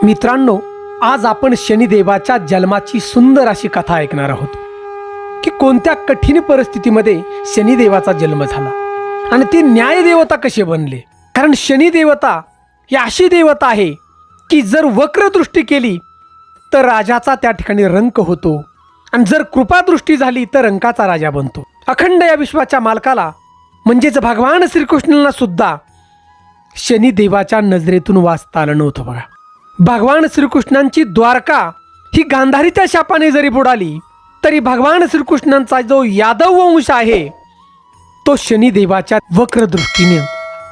मित्रांनो, आज आपण शनिदेवाच्या जन्माची सुंदर अशी कथा ऐकणार आहोत की कोणत्या कठीण परिस्थितीमध्ये शनिदेवाचा जन्म झाला आणि ते न्यायदेवता कसे बनले. कारण शनिदेवता ही अशी देवता आहे की जर वक्रदृष्टी केली तर राजाचा त्या ठिकाणी रंक होतो आणि जर कृपादृष्टी झाली तर रंकाचा राजा बनतो. अखंड या विश्वाच्या मालकाला म्हणजेच भगवान श्रीकृष्णांना सुद्धा शनिदेवाच्या नजरेतून वाचता आलं नव्हतं. बघा, भगवान श्रीकृष्णांची द्वारका ही गांधारीच्या शापाने जरी बुडाली तरी भगवान श्रीकृष्णांचा जो यादव वंश आहे तो शनिदेवाच्या वक्रदृष्टीने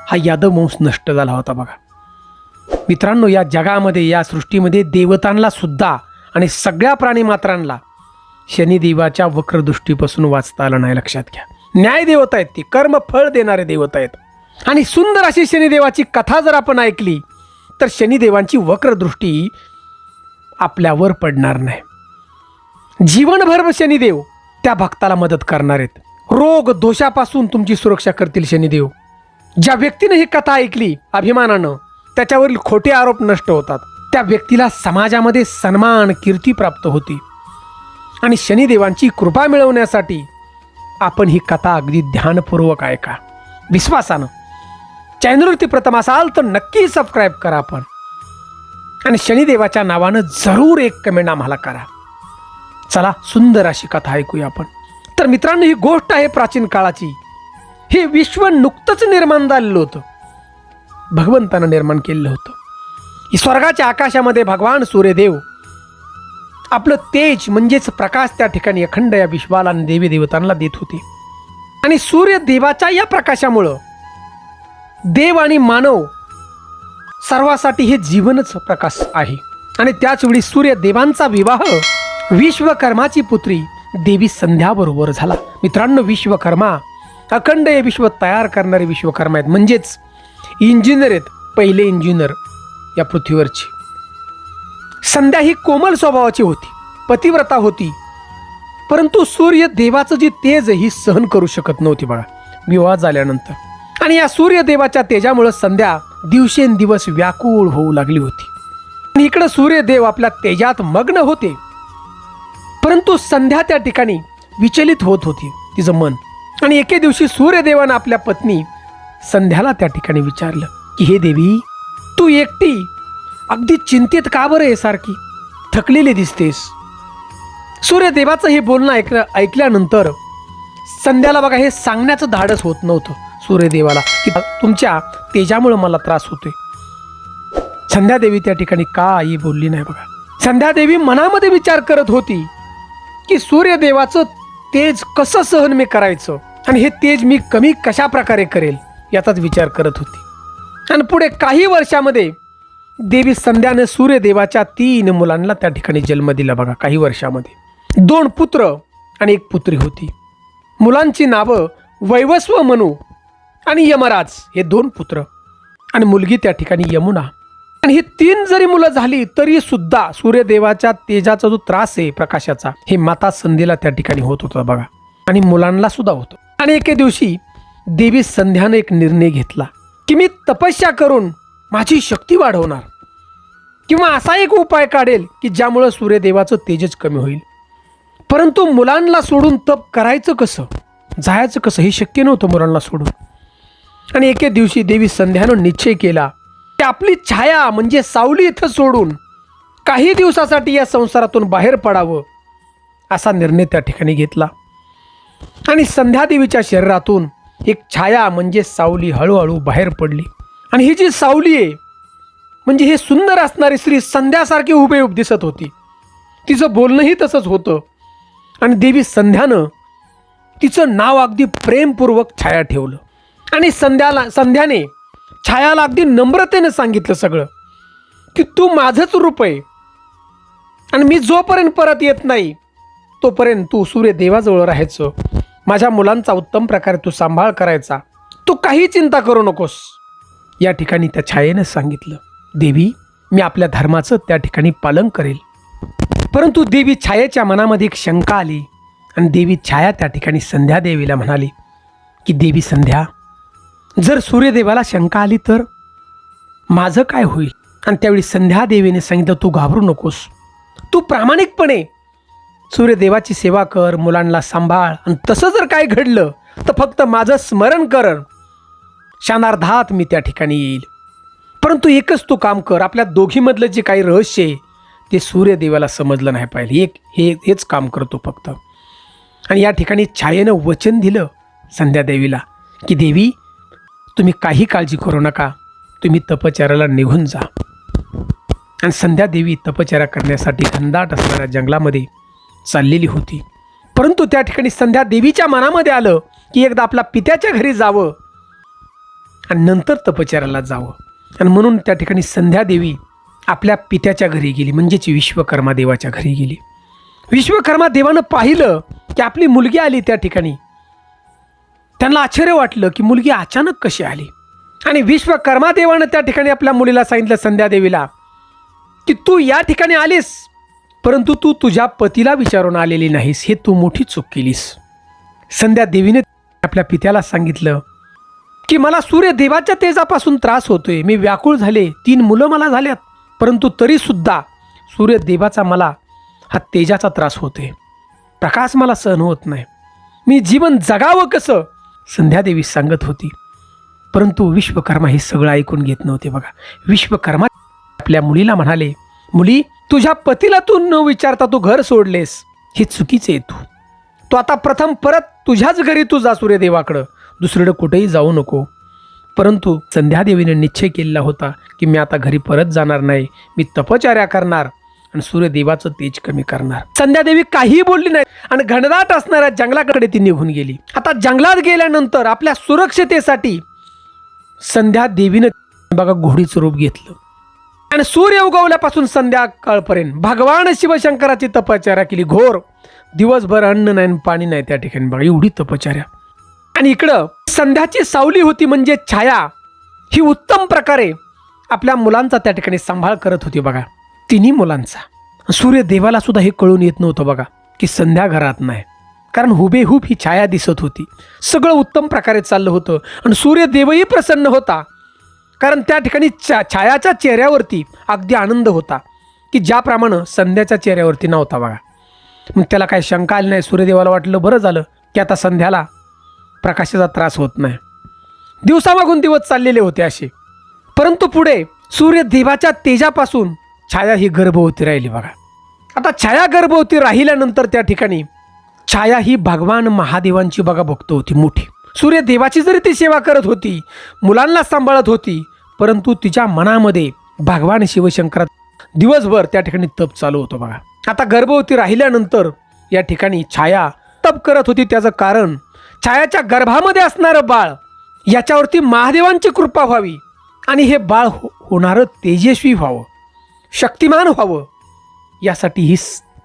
हा यादव वंश नष्ट झाला होता. बघा मित्रांनो, या जगामध्ये या सृष्टीमध्ये देवतांना सुद्धा आणि सगळ्या प्राणीमात्रांना शनिदेवाच्या वक्रदृष्टीपासून वाचता आलं नाही. लक्षात घ्या, न्याय देवता आहेत, ती कर्मफळ देणारे देवता आहेत. आणि सुंदर अशी शनिदेवाची कथा जर आपण ऐकली तर शनिदेवांची वक्रदृष्टी आपल्यावर पडणार नाही. जीवनभर शनिदेव त्या भक्ताला मदत करणार आहेत. रोग दोषापासून तुमची सुरक्षा करतील शनिदेव. ज्या व्यक्तीने ही कथा ऐकली अभिमानानं, त्याच्यावरील खोटे आरोप नष्ट होतात. त्या व्यक्तीला समाजामध्ये सन्मान कीर्ती प्राप्त होती. आणि शनिदेवांची कृपा मिळवण्यासाठी आपण ही कथा अगदी ध्यानपूर्वक ऐका, विश्वासानं. चॅनलवरती प्रथम असाल तर नक्की सबस्क्राईब करा आपण, आणि शनिदेवाच्या नावानं जरूर एक कमेंट आम्हाला करा. चला सुंदर अशी कथा ऐकूया आपण. तर मित्रांनो, ही गोष्ट आहे प्राचीन काळाची. हे विश्व नुकतंच निर्माण झालेलं होतं, भगवंतानं निर्माण केलेलं होतं. ही स्वर्गाच्या आकाशामध्ये भगवान सूर्यदेव आपलं तेज म्हणजेच प्रकाश त्या ठिकाणी अखंड या विश्वाला आणि देवी देवतांना देत होते. आणि सूर्यदेवाच्या या प्रकाशामुळं देव आणि मानव सर्वासाठी हे जीवनच प्रकाश आहे. आणि त्याच वेळी सूर्यदेवांचा विवाह विश्वकर्माची पुत्री देवी संध्याबरोबर झाला. मित्रांनो, विश्वकर्मा अखंड हे विश्व तयार करणारे विश्वकर्मा आहेत, म्हणजेच इंजिनियर आहेत, पहिले इंजिनियर या पृथ्वीवरची. संध्या ही कोमल स्वभावाची होती, पतिव्रता होती, परंतु सूर्यदेवाचं जे तेज ही सहन करू शकत नव्हती. बघा, विवाह झाल्यानंतर. आणि या सूर्यदेवाच्या तेजामुळे संध्या दिवसेंदिवस व्याकुळ होऊ लागली होती. आणि इकडं सूर्यदेव आपल्या तेजात मग्न होते, परंतु संध्या त्या ठिकाणी विचलित होत होती, तिचं मन. आणि एके दिवशी सूर्यदेवानं आपल्या पत्नी संध्याला त्या ठिकाणी विचारलं की हे देवी, तू एकटी अगदी चिंतेत का बरं आहे, सारखी थकलेली दिसतेस. सूर्यदेवाचं हे बोलणं ऐकल्यानंतर संध्याला बघा हे सांगण्याचं धाडस होत नव्हतं सूर्यदेवाला की तुमच्या तेजामुळे मला त्रास होतोय. संध्यादेवी त्या ठिकाणी काही बोलली नाही. बघा, संध्यादेवी मनामध्ये विचार करत होती की सूर्यदेवाचं तेज कसं सहन मी करायचं आणि हे तेज मी कमी कशा प्रकारे करेल याचाच विचार करत होती. आणि पुढे काही वर्षामध्ये देवी संध्याने सूर्यदेवाच्या 3 मुलांना त्या ठिकाणी जन्म दिला. बघा, काही वर्षामध्ये 2 पुत्र आणि 1 पुत्री होती. मुलांची नावं वैवस्व, मनु आणि यमराज हे 2 पुत्र, आणि मुलगी त्या ठिकाणी यमुना. आणि ही 3 जरी मुलं झाली तरी सुद्धा सूर्यदेवाच्या तेजाचा जो त्रास आहे प्रकाशाचा, हे माता संध्येला त्या ठिकाणी होत होता. बघा, आणि मुलांना सुद्धा होतं. आणि एके दिवशी देवी संध्याने एक निर्णय घेतला की मी तपस्या करून माझी शक्ती वाढवणार, किंवा असा एक उपाय काढेल की ज्यामुळं सूर्यदेवाचं तेजच कमी होईल. परंतु मुलांना सोडून तप करायचं कसं, जायचं कसं, हे शक्य नव्हतं मुलांना सोडून. आणि एके दिवशी देवी संध्यानं निश्चय केला की आपली छाया म्हणजे सावली इथं सोडून काही दिवसासाठी या संसारातून बाहेर पडावं, असा निर्णय त्या ठिकाणी घेतला. आणि संध्यादेवीच्या शरीरातून एक छाया म्हणजे सावली हळूहळू बाहेर पडली. आणि ही जी सावली आहे म्हणजे हे सुंदर असणारी स्त्री संध्यासारखी हुबेहूब दिसत होती. तिचं बोलणंही तसंच होतं. आणि देवी संध्यानं तिचं नाव अगदी प्रेमपूर्वक छाया ठेवलं. आणि संध्याने छायाला अगदी नम्रतेने सांगितलं सगळं की तू माझंच रूप आहे, आणि मी जोपर्यंत परत येत नाही तोपर्यंत तू सूर्यदेवाजवळ राहायचं, माझ्या मुलांचा उत्तम प्रकारे तू सांभाळ करायचा, तू काही चिंता करू नकोस. या ठिकाणी त्या छायेनं सांगितलं, देवी मी आपल्या धर्माचं त्या ठिकाणी पालन करेल. परंतु देवी छायेच्या मनामध्ये एक शंका आली, आणि देवी छाया त्या ठिकाणी संध्यादेवीला म्हणाली की देवी संध्या, जर सूर्यदेवाला शंका आली तर माझं काय होईल, आणि त्यावेळी संध्यादेवीने सांगितलं, तू घाबरू नकोस, तू प्रामाणिकपणे सूर्यदेवाची सेवा कर, मुलांना सांभाळ, आणि तसं जर काय घडलं तर फक्त माझं स्मरण कर, क्षणार्धात मी त्या ठिकाणी येईल. परंतु एकच तू काम कर, आपल्या दोघीमधलं जे काही रहस्य आहे ते सूर्यदेवाला समजलं नाही पाहिजे, हेच काम करतो फक्त. आणि या ठिकाणी छायेनं वचन दिलं संध्यादेवीला की देवी, तुम्ही काही काळजी करू नका, तुम्ही तपश्चर्याला निघून जा. आणि संध्यादेवी तपश्चर्या करण्यासाठी घनदाट असणाऱ्या जंगलामध्ये चाललेली होती. परंतु त्या ठिकाणी संध्यादेवीच्या मनामध्ये आलं की एकदा आपल्या पित्याच्या घरी जावं आणि नंतर तपश्चर्याला जावं. आणि म्हणून त्या ठिकाणी संध्यादेवी आपल्या पित्याच्या घरी गेली, म्हणजेच विश्वकर्मा देवाच्या घरी गेली. विश्वकर्मा देवानं पाहिलं की आपली मुलगी आली. त्या ठिकाणी त्यांना आश्चर्य वाटलं की मुलगी अचानक कशी आली. आणि विश्वकर्मा देवानं त्या ठिकाणी आपल्या मुलीला सांगितलं, संध्यादेवीला, की तू या ठिकाणी आलीस, परंतु तू तुझ्या पतीला विचारून आलेली नाहीस, हे तू मोठी चूक केलीस. संध्यादेवीने आपल्या पित्याला सांगितलं की मला सूर्यदेवाच्या तेजापासून त्रास होतोय, मी व्याकुळ झाले, 3 मुलं मला झाल्यात, परंतु तरीसुद्धा सूर्यदेवाचा मला हा तेजाचा त्रास होतोय, प्रकाश मला सहन होत नाही, मी जीवन जगावं कसं, संध्यादेवी सांगत होती. परंतु विश्वकर्मा हे सगळं ऐकून घेत नव्हते. बघा, विश्वकर्मा आपल्या मुलीला म्हणाले, मुली, तुझ्या पतीला तू न विचारता तू घर सोडलेस, हे चुकीचे आहे. तू आता प्रथम परत तुझ्याच घरी तू जा सूर्यदेवाकडं, दुसरीकडे कुठेही जाऊ नको. परंतु संध्यादेवीने निश्चय केलेला होता की मी आता घरी परत जाणार नाही, मी तपश्चर्या करणार आणि सूर्यदेवाचं तेज कमी करणार. संध्यादेवी काहीही बोलली नाही आणि घनदाट असणाऱ्या जंगलाकडे ती निघून गेली. आता जंगलात गेल्यानंतर आपल्या सुरक्षतेसाठी संध्यादेवीनं बघा घोडीचं रूप घेतलं आणि सूर्य उगवल्यापासून संध्याकाळपर्यंत भगवान शिवशंकराची तपश्चर्या केली. घोर दिवसभर अन्न नाही पाणी नाही त्या ठिकाणी. बघा एवढी तपश्चर्या. आणि इकडं संध्याची सावली होती म्हणजे छाया, ही उत्तम प्रकारे आपल्या मुलांचा त्या ठिकाणी सांभाळ करत होती. बघा 3 मुलांचा. सूर्यदेवाला सुद्धा हे कळून येत नव्हतं बघा की संध्या घरात नाही, कारण हुबेहूब ही छाया दिसत होती. सगळं उत्तम प्रकारे चाललं होतं आणि सूर्यदेवही प्रसन्न होता, कारण त्या ठिकाणी छायाच्या चेहऱ्यावरती अगदी आनंद होता की ज्याप्रमाणे संध्याच्या चेहऱ्यावरती नव्हता. बघा, मग त्याला काही शंका आली नाही. सूर्यदेवाला वाटलं बरं झालं की आता संध्याला प्रकाशाचा त्रास होत नाही. दिवसामागून दिवस चाललेले होते असे. परंतु पुढे सूर्यदेवाच्या तेजापासून छाया ही गर्भवती राहिली. बघा, आता छाया गर्भवती राहिल्यानंतर त्या ठिकाणी छाया ही भगवान महादेवांची बघा भक्त होती मोठी. सूर्यदेवाची जरी ती सेवा करत होती, मुलांना सांभाळत होती, परंतु तिच्या मनामध्ये भगवान शिवशंकरात दिवसभर त्या ठिकाणी तप चालू होतं. बघा, आता गर्भवती राहिल्यानंतर या ठिकाणी छाया तप करत होती. त्याचं कारण छायाच्या गर्भामध्ये असणारं बाळ याच्यावरती महादेवांची कृपा व्हावी आणि हे बाळ होणारं तेजस्वी व्हावं, शक्तिमान व्हावं, यासाठी ही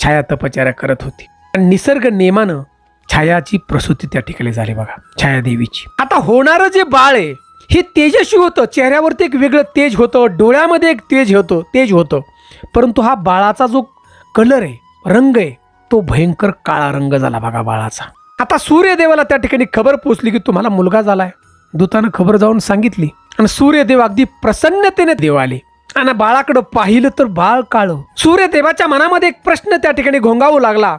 छाया तपश्चर्या करत होती. आणि निसर्ग नेमानं छायाची प्रसूती त्या ठिकाणी झाली. बघा, छायादेवीची. आता होणारं जे बाळ आहे हे तेजस्वी होतं, चेहऱ्यावरती एक वेगळं तेज होतं, डोळ्यामध्ये एक तेज होतं, परंतु हा बाळाचा जो कलर आहे, रंग आहे, तो भयंकर काळा रंग झाला बघा बाळाचा. आता सूर्यदेवाला त्या ठिकाणी खबर पोचली की तुम्हाला मुलगा झालाय. दूतानं खबर जाऊन सांगितली आणि सूर्यदेव अगदी प्रसन्नतेने देव आले आणि बाळाकडं पाहिलं तर बाळ काळं. सूर्यदेवाच्या मनामध्ये एक प्रश्न त्या ठिकाणी घोंगावू लागला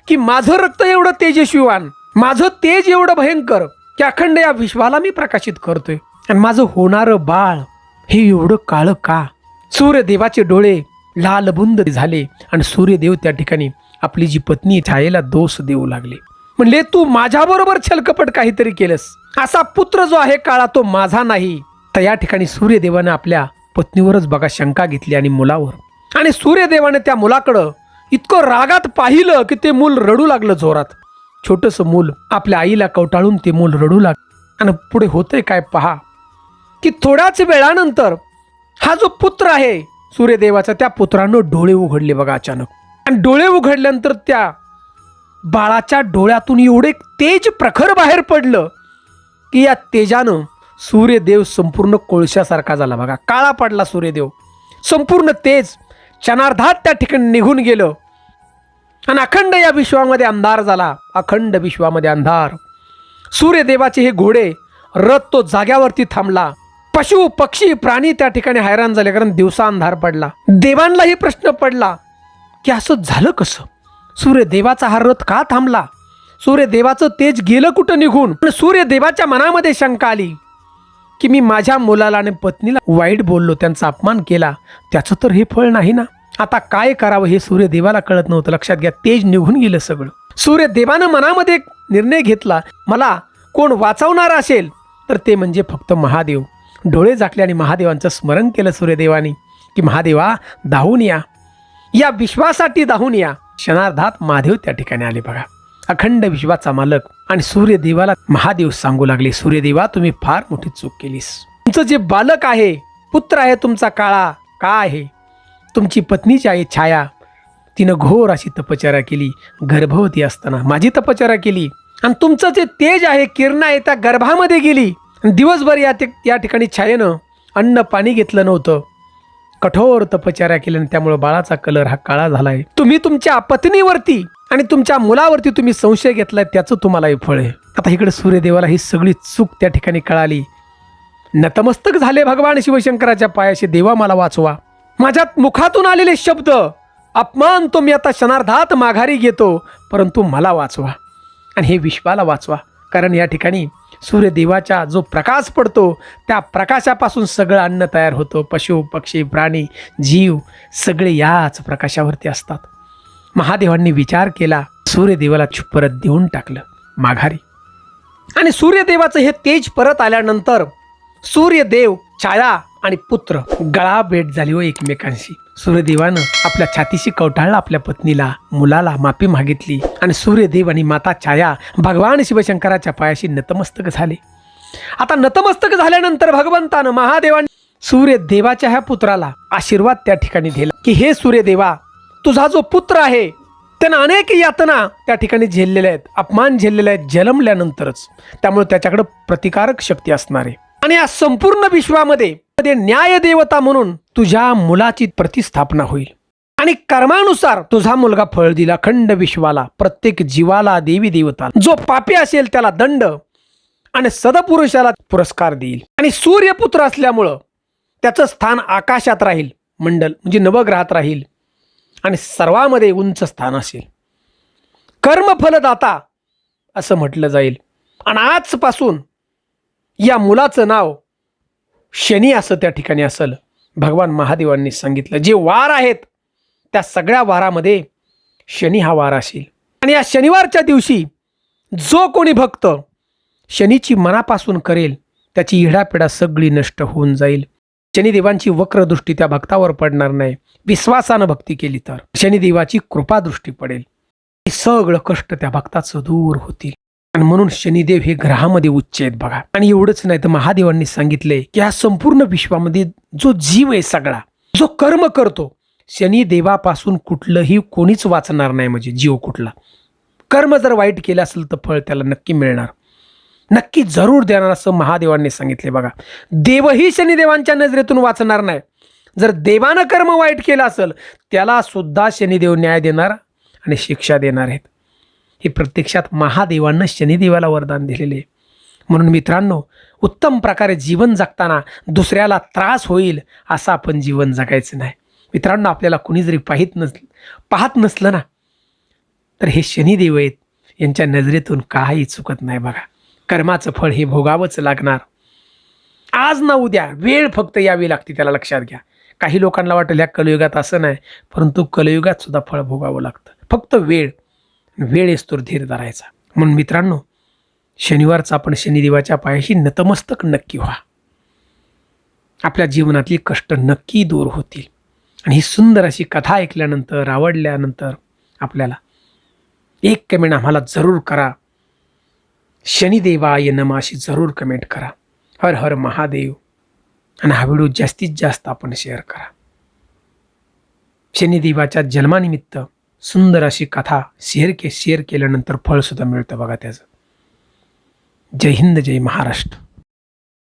की माझं रक्त एवढं तेजस्वीवान, माझं तेज एवढं भयंकर की अखंड या विश्वाला मी प्रकाशित करतोय, आणि माझं होणारं बाळ हे एवढं काळं का? सूर्यदेवाचे डोळे लालबुंद झाले आणि सूर्यदेव त्या ठिकाणी आपली जी पत्नी छायेला दोष देऊ लागले. म्हणले, तू माझ्याबरोबर छलकपट काहीतरी केलंस, असा पुत्र जो आहे काळा तो माझा नाही. तर या ठिकाणी सूर्यदेवाने आपल्या पत्नीवरच बघा शंका घेतली आणि मुलावर. आणि सूर्यदेवाने त्या मुलाकडं इतकं रागात पाहिलं की ते मूल रडू लागलं जोरात. छोटंसं मूल आपल्या आईला कवटाळून ते मूल रडू लागलं. आणि पुढे होतंय काय पहा की थोड्याच वेळानंतर हा जो पुत्र आहे सूर्यदेवाचा, त्या पुत्रानं डोळे उघडले बघा अचानक. आणि डोळे उघडल्यानंतर त्या बाळाच्या डोळ्यातून एवढे तेज प्रखर बाहेर पडलं की या तेजानं सूर्यदेव संपूर्ण कोळशासारखा झाला बघा, काळा पडला सूर्यदेव. संपूर्ण तेज क्षणार्धात त्या ठिकाणी निघून गेलं आणि अखंड या विश्वामध्ये अंधार झाला. अखंड विश्वामध्ये अंधार. सूर्यदेवाचे हे घोडे रथ तो जाग्यावरती थांबला पशु पक्षी प्राणी त्या ठिकाणी हैराण झाले, कारण दिवसा अंधार पडला. देवांनाही प्रश्न पडला की असं झालं कसं? सूर्यदेवाचा हा रथ का थांबला? सूर्यदेवाचं तेज गेलं कुठं निघून? पण सूर्यदेवाच्या मनामध्ये शंका आली की मी माझ्या मुलाला आणि पत्नीला वाईट बोललो, त्यांचा अपमान केला, त्याचं तर हे फळ नाही ना. आता काय करावं हे सूर्यदेवाला कळत नव्हतं. लक्षात घ्या, तेज निघून गेलं सगळं. सूर्यदेवानं मनामध्ये एक निर्णय घेतला, मला कोण वाचवणार असेल तर ते म्हणजे फक्त महादेव. डोळे झाकले आणि महादेवांचं स्मरण केलं सूर्यदेवानी की महादेवा धावून या, या विश्वासाठी धावून या. क्षणार्धात महादेव त्या ठिकाणी आले बघा, अखंड विश्वाचा मालक. आणि सूर्यदेवाला महादेव सांगू लागले, सूर्यदेवा तुम्ही फार मोठी चूक केलीस. तुमचं जे बालक आहे, पुत्र आहे तुमचा काळा, का आहे? तुमची पत्नीची आहे छाया, तिनं घोर अशी तपश्चर्या केली, गर्भवती असताना माझी तपश्चर्या केली. आणि तुमचं जे तेज आहे, किरण आहे, त्या गर्भामध्ये गेली. दिवसभर या ठिकाणी छायेनं अन्न पाणी घेतलं नव्हतं, कठोर तपश्चर्या केली, आणि त्यामुळे बाळाचा कलर हा काळा झालाय. तुम्ही तुमच्या पत्नीवरती आणि तुमच्या मुलावरती तुम्ही संशय घेतलाय, त्याचं तुम्हाला हे फळ आहे. आता इकडे सूर्यदेवाला ही सगळी चूक त्या ठिकाणी कळाली. नतमस्तक झाले भगवान शिवशंकराच्या पायाशी, देवा मला वाचवा. माझ्या मुखातून आलेले शब्द अपमान तो मी आता क्षणार्धात माघारी घेतो, परंतु मला वाचवा आणि हे विश्वाला वाचवा. कारण या ठिकाणी सूर्यदेवाचा जो प्रकाश पडतो, त्या प्रकाशापासून सगळं अन्न तयार होतं. पशु पक्षी प्राणी जीव सगळे याच प्रकाशावरती असतात. महादेवांनी विचार केला, सूर्यदेवाला परत देऊन टाकलं माघारी. आणि सूर्यदेवाचं हे तेज परत आल्यानंतर सूर्यदेव, छाया आणि पुत्र गळा भेट झाली व एकमेकांशी. सूर्यदेवानं आपल्या छातीशी कवटाळला, आपल्या पत्नीला मुलाला माफी मागितली. आणि सूर्यदेव आणि माता छाया भगवान शिवशंकराच्या पायाशी नतमस्तक झाले. आता नतमस्तक झाल्यानंतर भगवंतानं महादेवाने सूर्यदेवाच्या ह्या पुत्राला आशीर्वाद त्या ठिकाणी दिला की हे सूर्यदेवा, तुझा जो पुत्र आहे त्यानं अनेक यातना त्या ठिकाणी झेललेल्या आहेत, अपमान झेललेले आहेत जन्मल्यानंतरच, त्यामुळे त्याच्याकडे प्रतिकारक शक्ती असणार आहे. आणि या संपूर्ण विश्वामध्ये न्याय देवता म्हणून तुझ्या मुलाची प्रतिस्थापना होईल. आणि कर्मानुसार तुझा मुलगा फळ दिला अखंड विश्वाला, प्रत्येक जीवाला, देवी देवता. जो पापी असेल त्याला दंड आणि सदपुरुषाला पुरस्कार देईल. आणि सूर्यपुत्र असल्यामुळं त्याचं स्थान आकाशात राहील, मंडल म्हणजे नवग्रहात राहील, आणि सर्वांमध्ये उंच स्थान असेल. कर्मफलदाता असं म्हटलं जाईल. आणि आजपासून या मुलाचं नाव शनी असं त्या ठिकाणी असेल. भगवान महादेवांनी सांगितलं, जे वार आहेत त्या सगळ्या वारामध्ये शनी हा वार असेल. आणि या शनिवारच्या दिवशी जो कोणी भक्त शनीची मनापासून करेल त्याची इडापिडा सगळी नष्ट होऊन जाईल. शनिदेवांची वक्रदृष्टी त्या भक्तावर पडणार नाही. विश्वासानं भक्ती केली तर शनिदेवाची कृपादृष्टी पडेल. सगळं कष्ट त्या भक्ताचं दूर होतील. आणि म्हणून शनिदेव हे ग्रहामध्ये उच्च आहेत बघा. आणि एवढंच नाही तर महादेवांनी सांगितले की या संपूर्ण विश्वामध्ये जो जीव आहे सगळा, जो कर्म करतो, शनिदेवापासून कुठलंही कोणीच वाचणार नाही. म्हणजे जीव कुठला कर्म जर वाईट केलं असेल तर फळ त्याला नक्की मिळणार, नक्की जरूर देणार असं महादेवांनी सांगितले बघा. देवही शनिदेवांच्या नजरेतून वाचणार नाही. जर देवानं कर्म वाईट केलं असेल त्याला सुद्धा शनिदेव न्याय देणार आणि शिक्षा देणार आहेत. हे प्रत्यक्षात महादेवांना शनिदेवाला वरदान दिलेले. म्हणून मित्रांनो, उत्तम प्रकारे जीवन जगताना दुसऱ्याला त्रास होईल असं आपण जीवन जगायचं नाही. मित्रांनो, आपल्याला कुणी जरी पाहत नसलं ना तर हे शनिदेव आहेत, यांच्या नजरेतून काही चुकत नाही बघा. कर्माचं फळ हे भोगावंच लागणार. आज ना उद्या वेळ फक्त यावी लागते, त्याला लक्षात घ्या. काही लोकांना वाटेल ह्या कलियुगात असं नाही, परंतु कलियुगात सुद्धा फळ भोगावं लागतं. फक्त वेळ येस्तोर धीर धरायचा. म्हणून मित्रांनो, शनिवारचा आपण शनिदेवाच्या पायाशी नतमस्तक नक्की व्हा. आपल्या जीवनातली कष्ट नक्की दूर होतील. आणि ही सुंदर अशी कथा ऐकल्यानंतर, आवडल्यानंतर आपल्याला एक कमेंट आम्हाला जरूर करा. शनिदेवाय नमः अशी जरूर कमेंट करा. हर हर महादेव. आणि हा व्हिडिओ जास्तीत जास्त आपण शेअर करा. शनिदेवाच्या जन्मानिमित्त सुंदर अशी कथा शेअर केल्यानंतर फळसुद्धा मिळतं बघा त्याचं. जय हिंद, जय महाराष्ट्र.